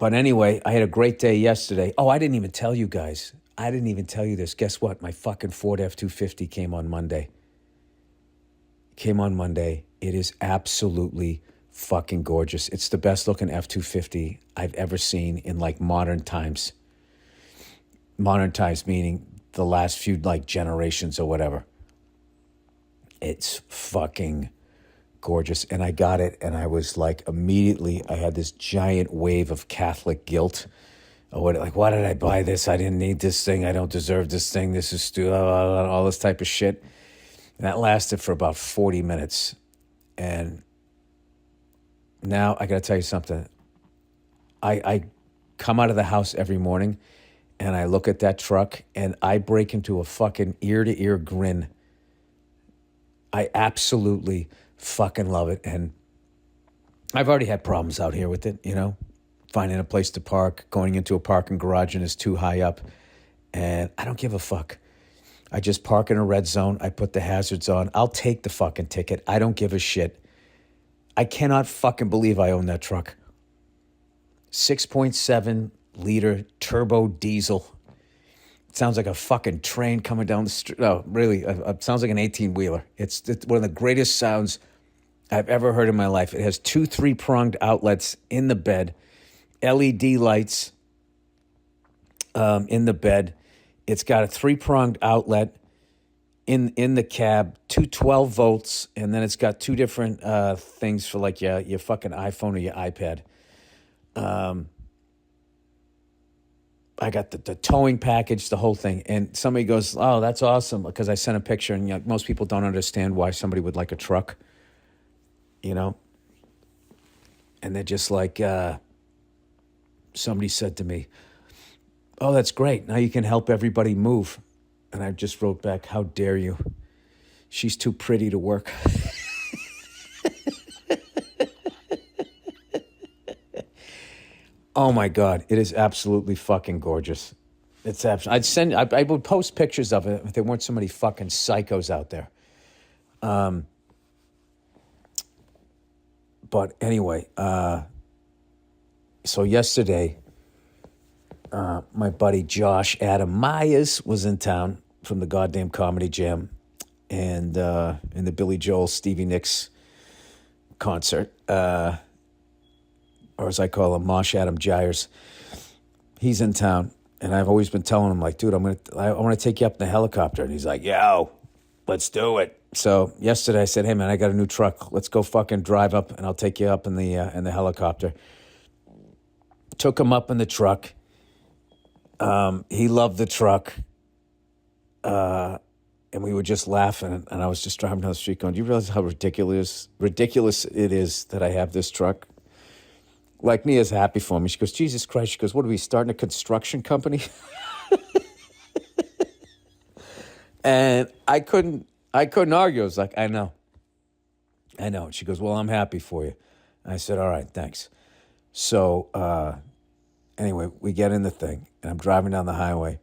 But anyway, I had a great day yesterday. Oh, I didn't even tell you guys. I didn't even tell you this. Guess what? My fucking Ford F-250 came on Monday. It is absolutely fucking gorgeous. It's the best looking F-250 I've ever seen in like modern times. Modern times meaning the last few like generations or whatever. It's fucking gorgeous. And I got it and I was like immediately, I had this giant wave of Catholic guilt. Like, why did I buy this? I didn't need this thing. I don't deserve this thing. This is stupid. All this type of shit. And that lasted for about 40 minutes. And now I got to tell you something. I come out of the house every morning and I look at that truck and I break into a fucking ear-to-ear grin. I absolutely fucking love it. And I've already had problems out here with it, you know, finding a place to park, going into a parking garage and it's too high up. And I don't give a fuck. I just park in a red zone. I put the hazards on. I'll take the fucking ticket. I don't give a shit. I cannot fucking believe I own that truck. 6.7 liter turbo diesel. It sounds like a fucking train coming down the street. No, really, it sounds like an 18-wheeler. It's one of the greatest sounds I've ever heard in my life. It has 2 3-pronged outlets in the bed, LED lights in the bed. It's got a 3-pronged outlet in the cab, 212 volts, and then it's got 2 different things for like your fucking iPhone or your iPad. I got the towing package, the whole thing. And somebody goes, oh, that's awesome, because I sent a picture, and you know, most people don't understand why somebody would like a truck, you know? And they're just like, somebody said to me, oh, that's great. Now you can help everybody move. And I just wrote back, how dare you? She's too pretty to work. Oh my God, it is absolutely fucking gorgeous. It's I would post pictures of it if there weren't so many fucking psychos out there. But anyway, so yesterday, my buddy Josh Adam Myers was in town from the goddamn Comedy Jam and in the Billy Joel Stevie Nicks concert. Or as I call him, Mosh Adam Gyres. He's in town, and I've always been telling him, like, dude, I want to take you up in the helicopter. And he's like, yo, let's do it. So yesterday I said, hey man, I got a new truck. Let's go fucking drive up, and I'll take you up in the helicopter. Took him up in the truck. He loved the truck. And we were just laughing, and I was just driving down the street going, do you realize how ridiculous it is that I have this truck? Like, Mia's happy for me. She goes, Jesus Christ. She goes, what are we, starting a construction company? And I couldn't argue. I was like, I know. And she goes, well, I'm happy for you. And I said, all right, thanks. So anyway, we get in the thing, and I'm driving down the highway.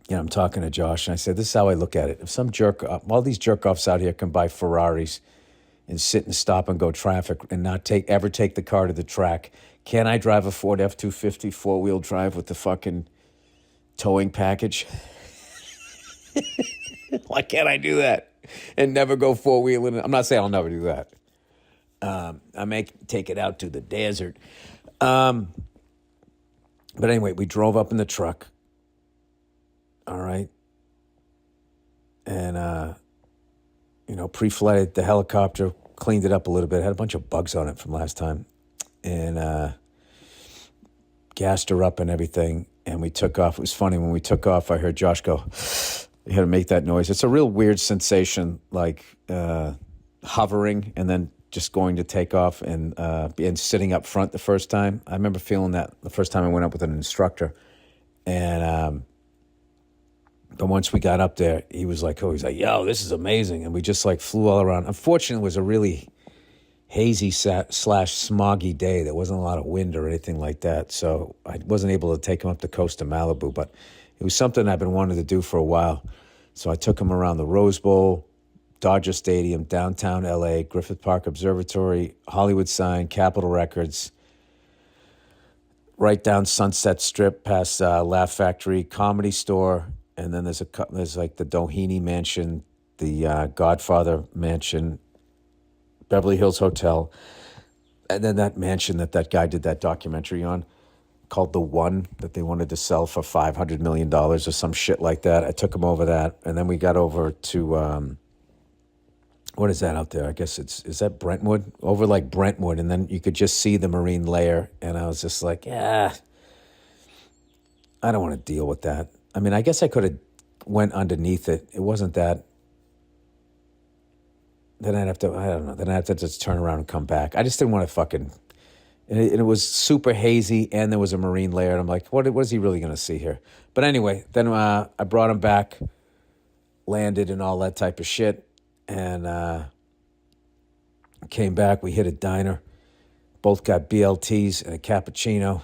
You know, I'm talking to Josh, and I said, this is how I look at it. If some all these jerk-offs out here can buy Ferraris and sit and stop and go traffic and not ever take the car to the track, can I drive a Ford F-250 4-wheel drive with the fucking towing package? Why can't I do that and never go 4-wheeling? I'm not saying I'll never do that. I may take it out to the desert. But anyway, we drove up in the truck. All right. And, pre-flighted the helicopter, cleaned it up a little bit. Had a bunch of bugs on it from last time. And gassed her up and everything. And we took off. It was funny. When we took off, I heard Josh go, you had to make that noise. It's a real weird sensation, like hovering and then just going to take off and sitting up front the first time. I remember feeling that the first time I went up with an instructor. And but once we got up there, he was like, yo, this is amazing. And we just like flew all around. Unfortunately, it was a really hazy / smoggy day. There wasn't a lot of wind or anything like that. So I wasn't able to take him up the coast of Malibu, but it was something I've been wanting to do for a while. So I took him around the Rose Bowl, Dodger Stadium, downtown LA, Griffith Park Observatory, Hollywood Sign, Capitol Records, right down Sunset Strip past Laugh Factory, Comedy Store, and then there's like the Doheny Mansion, the Godfather Mansion, Beverly Hills Hotel, and then that mansion that guy did that documentary on called The One that they wanted to sell for $500 million or some shit like that. I took him over that, and then we got over to what is that out there? I guess is that Brentwood? Over like Brentwood, and then you could just see the marine layer, and I was just like, yeah, I don't want to deal with that. I mean, I guess I could have went underneath it. It wasn't that. Then I'd have to, I don't know, then I'd have to just turn around and come back. I just didn't want to fucking, and it was super hazy, and there was a marine layer, and I'm like, what is he really going to see here? But anyway, then I brought him back, landed and all that type of shit, and came back. We hit a diner, both got BLTs and a cappuccino,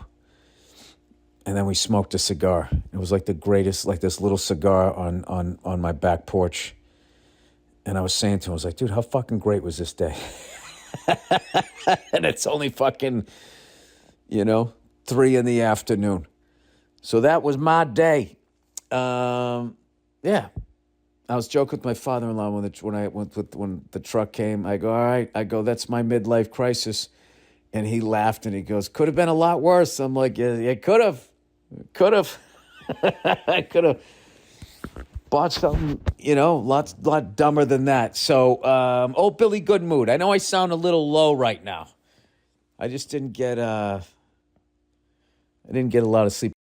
and then we smoked a cigar. It was like the greatest, like this little cigar on my back porch. And I was saying to him, I was like, dude, how fucking great was this day? And it's only fucking, 3 p.m. So that was my day. Yeah. I was joking with my father-in-law when the truck came. I go, all right. I go, that's my midlife crisis. And he laughed and he goes, could have been a lot worse. I'm like, yeah, it could have. I could have bought something, lot dumber than that. So, old Billy Goodmood. I know I sound a little low right now. I just didn't get a lot of sleep.